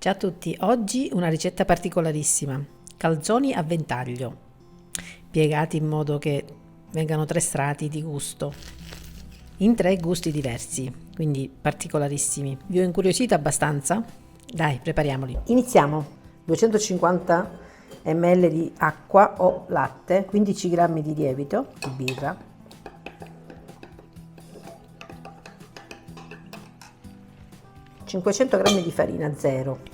Ciao a tutti, oggi una ricetta particolarissima, calzoni a ventaglio, piegati in modo che vengano 3 strati di gusto, in 3 gusti diversi, quindi particolarissimi. Vi ho incuriosito abbastanza? Dai, prepariamoli. Iniziamo. 250 ml di acqua o latte, 15 g di lievito di birra, (500 g di farina zero),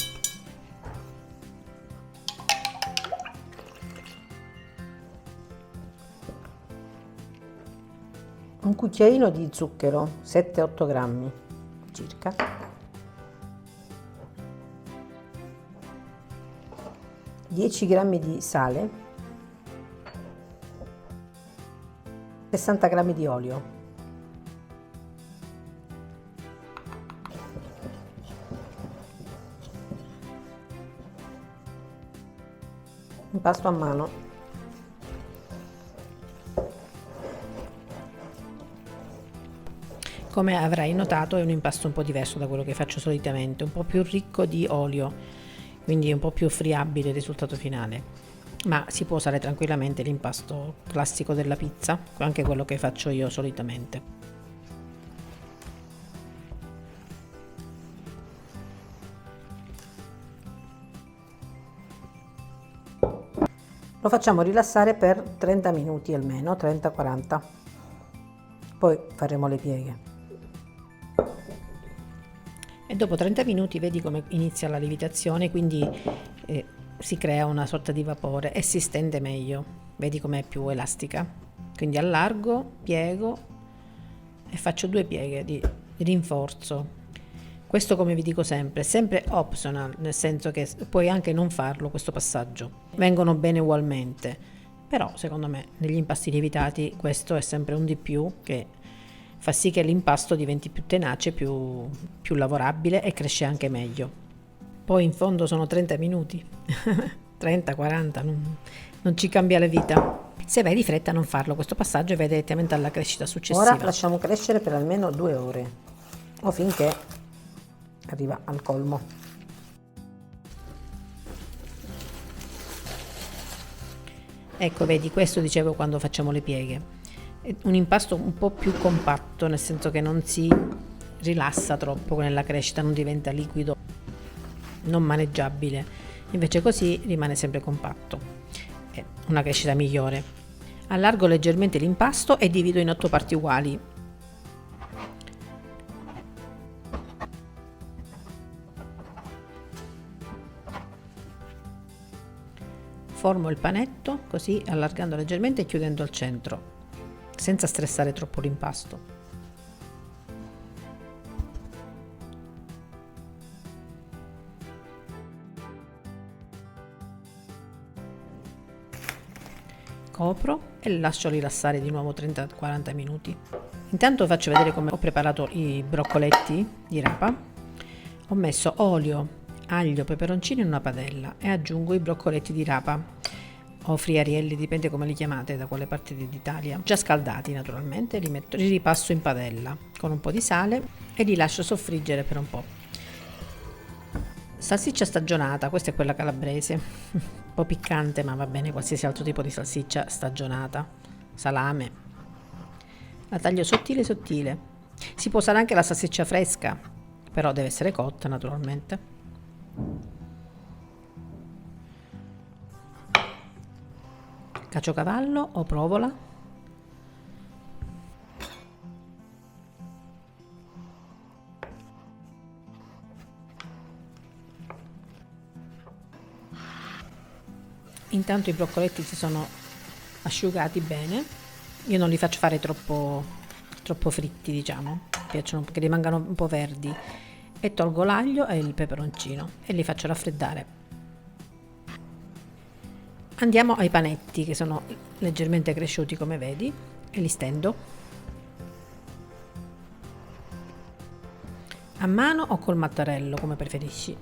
un cucchiaino di zucchero, 7-8 grammi circa, (10 g di sale, 60 g di olio, impasto a mano. Come avrai notato è un impasto un po' diverso da quello che faccio solitamente, un po' più ricco di olio, quindi un po' più friabile il risultato finale, ma si può usare tranquillamente l'impasto classico della pizza, anche quello che faccio io solitamente. Lo facciamo rilassare per 30 minuti almeno, 30-40, poi faremo le pieghe. E dopo 30 minuti vedi come inizia la lievitazione, quindi si crea una sorta di vapore e si stende meglio, vedi com'è più elastica. Quindi allargo, piego e faccio 2 pieghe di rinforzo. Questo, come vi dico sempre optional, nel senso che puoi anche non farlo questo passaggio, vengono bene ugualmente, però secondo me negli impasti lievitati questo è sempre un di più che fa sì che l'impasto diventi più tenace, più lavorabile e cresce anche meglio. Poi in fondo sono 30 minuti, 30-40, non ci cambia la vita. Se vai di fretta a non farlo questo passaggio e vai direttamente alla crescita successiva. Ora lasciamo crescere per almeno 2 ore o finché arriva al colmo. Ecco, vedi, questo dicevo quando facciamo le pieghe. Un impasto un po' più compatto, nel senso che non si rilassa troppo nella crescita, non diventa liquido, non maneggiabile, invece così rimane sempre compatto, è una crescita migliore. Allargo leggermente l'impasto e divido in 8 parti uguali. Formo il panetto così, allargando leggermente e chiudendo al centro, senza stressare troppo l'impasto. Copro e lascio rilassare di nuovo 30-40 minuti. Intanto faccio vedere come ho preparato i broccoletti di rapa. Ho messo olio, aglio, peperoncino in una padella e aggiungo i broccoletti di rapa o friarielli, dipende come li chiamate da quale parte d'Italia, già scaldati naturalmente. Li ripasso in padella con un po' di sale e li lascio soffriggere per un po'. Salsiccia stagionata, questa è quella calabrese, un po' piccante ma va bene qualsiasi altro tipo di salsiccia stagionata. Salame, la taglio sottile sottile. Si può usare anche la salsiccia fresca, però deve essere cotta naturalmente. Caciocavallo o provola, intanto i broccoletti si sono asciugati bene, io non li faccio fare troppo fritti, diciamo, piacciono che rimangano un po' verdi, e tolgo l'aglio e il peperoncino e li faccio raffreddare. Andiamo ai panetti che sono leggermente cresciuti come vedi e li stendo a mano o col mattarello come preferisci.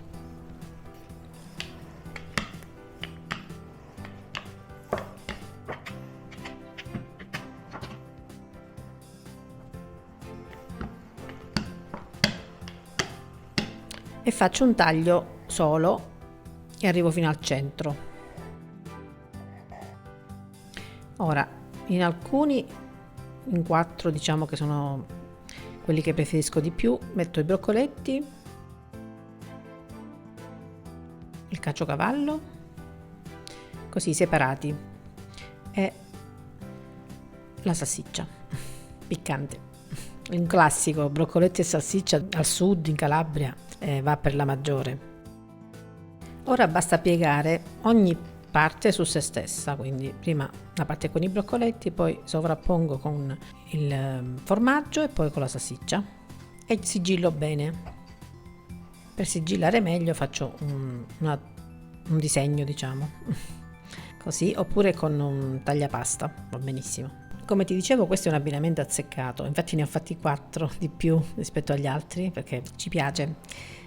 E faccio un taglio solo e arrivo fino al centro. Ora, in alcuni, in 4 diciamo che sono quelli che preferisco di più, metto i broccoletti, il caciocavallo, così separati, e la salsiccia piccante. Un classico, broccoletti e salsiccia al sud, in Calabria, va per la maggiore. Ora basta piegare ogni parte su se stessa, quindi prima la parte con i broccoletti, poi sovrappongo con il formaggio e poi con la salsiccia e sigillo bene. Per sigillare meglio faccio un disegno, diciamo, così, oppure con un tagliapasta, va benissimo. Come ti dicevo, questo è un abbinamento azzeccato, infatti ne ho fatti 4 di più rispetto agli altri perché ci piace.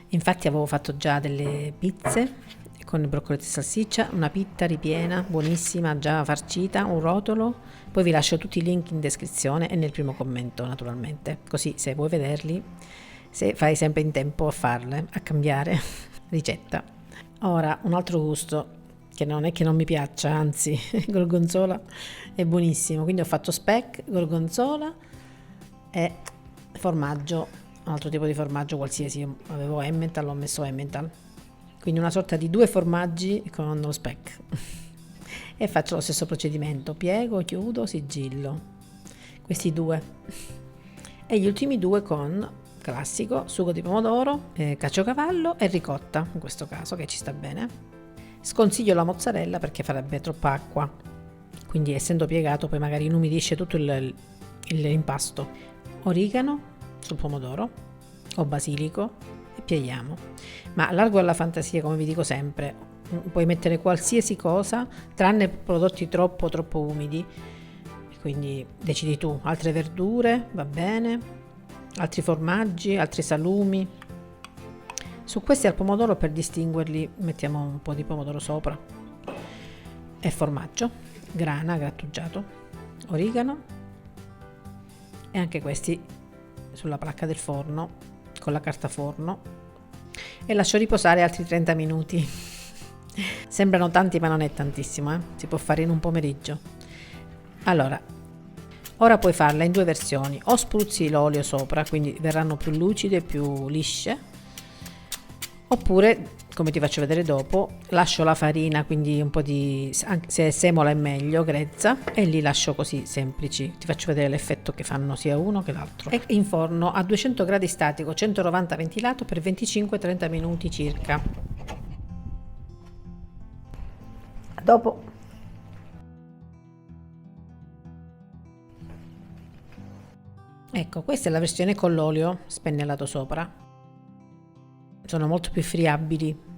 Infatti avevo fatto già delle pizze con broccoletti e salsiccia, una pitta ripiena, buonissima, già farcita, un rotolo. Poi vi lascio tutti i link in descrizione e nel primo commento naturalmente, così se vuoi vederli, se fai sempre in tempo a farle, a cambiare ricetta. Ora un altro gusto che non è che non mi piaccia, anzi il gorgonzola è buonissimo, quindi ho fatto speck, gorgonzola e formaggio, un altro tipo di formaggio qualsiasi. Io avevo Emmental, ho messo Emmental, quindi una sorta di 2 formaggi con lo speck e faccio lo stesso procedimento, piego, chiudo, sigillo questi 2 e gli ultimi 2 con classico sugo di pomodoro, caciocavallo e ricotta, in questo caso, che ci sta bene. Sconsiglio la mozzarella perché farebbe troppa acqua, quindi essendo piegato poi magari inumidisce tutto l'impasto. Origano sul pomodoro o basilico e pieghiamo, ma largo alla fantasia, come vi dico sempre. Puoi mettere qualsiasi cosa tranne prodotti troppo umidi, quindi decidi tu. Altre verdure va bene, altri formaggi, altri salumi. Su questi al pomodoro, per distinguerli, mettiamo un po' di pomodoro sopra e formaggio, grana, grattugiato, origano e anche questi sulla placca del forno con la carta forno e lascio riposare altri 30 minuti. Sembrano tanti ma non è tantissimo, si può fare in un pomeriggio. Allora, ora puoi farla in 2 versioni: o spruzzi l'olio sopra, quindi verranno più lucide, più lisce, oppure, come ti faccio vedere dopo, lascio la farina, quindi un po' di, se è semola è meglio, grezza, e li lascio così semplici. Ti faccio vedere l'effetto che fanno sia uno che l'altro. E in forno a 200 gradi statico, 190 ventilato per 25-30 minuti circa. A dopo. Ecco, questa è la versione con l'olio spennellato sopra. Sono molto più friabili.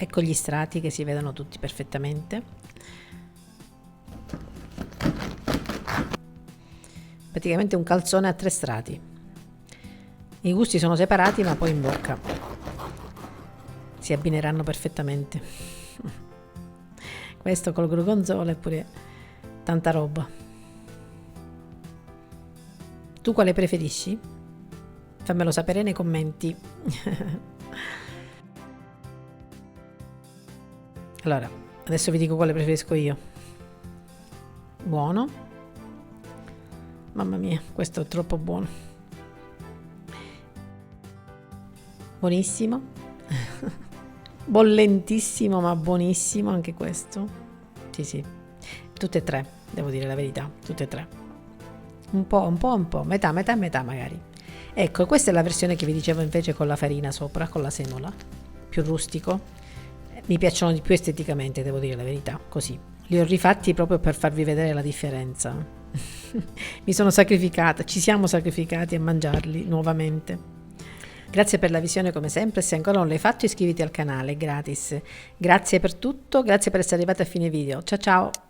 Ecco gli strati che si vedono tutti perfettamente. Praticamente un calzone a 3 strati. I gusti sono separati, ma poi in bocca si abbineranno perfettamente. Questo col gorgonzola è pure tanta roba. Tu quale preferisci? Fammelo sapere nei commenti. Allora, adesso vi dico quale preferisco io. Buono. Mamma mia, questo è troppo buono. Buonissimo. Bollentissimo, ma buonissimo anche questo. Sì, tutte e 3, devo dire la verità, tutte e 3. Un po', metà magari. Ecco, questa è la versione che vi dicevo invece con la farina sopra, con la semola, più rustico. Mi piacciono di più esteticamente, devo dire la verità, così. Li ho rifatti proprio per farvi vedere la differenza. Mi sono sacrificata, ci siamo sacrificati a mangiarli nuovamente. Grazie per la visione come sempre, se ancora non l'hai fatto iscriviti al canale, è gratis. Grazie per tutto, grazie per essere arrivati a fine video. Ciao ciao!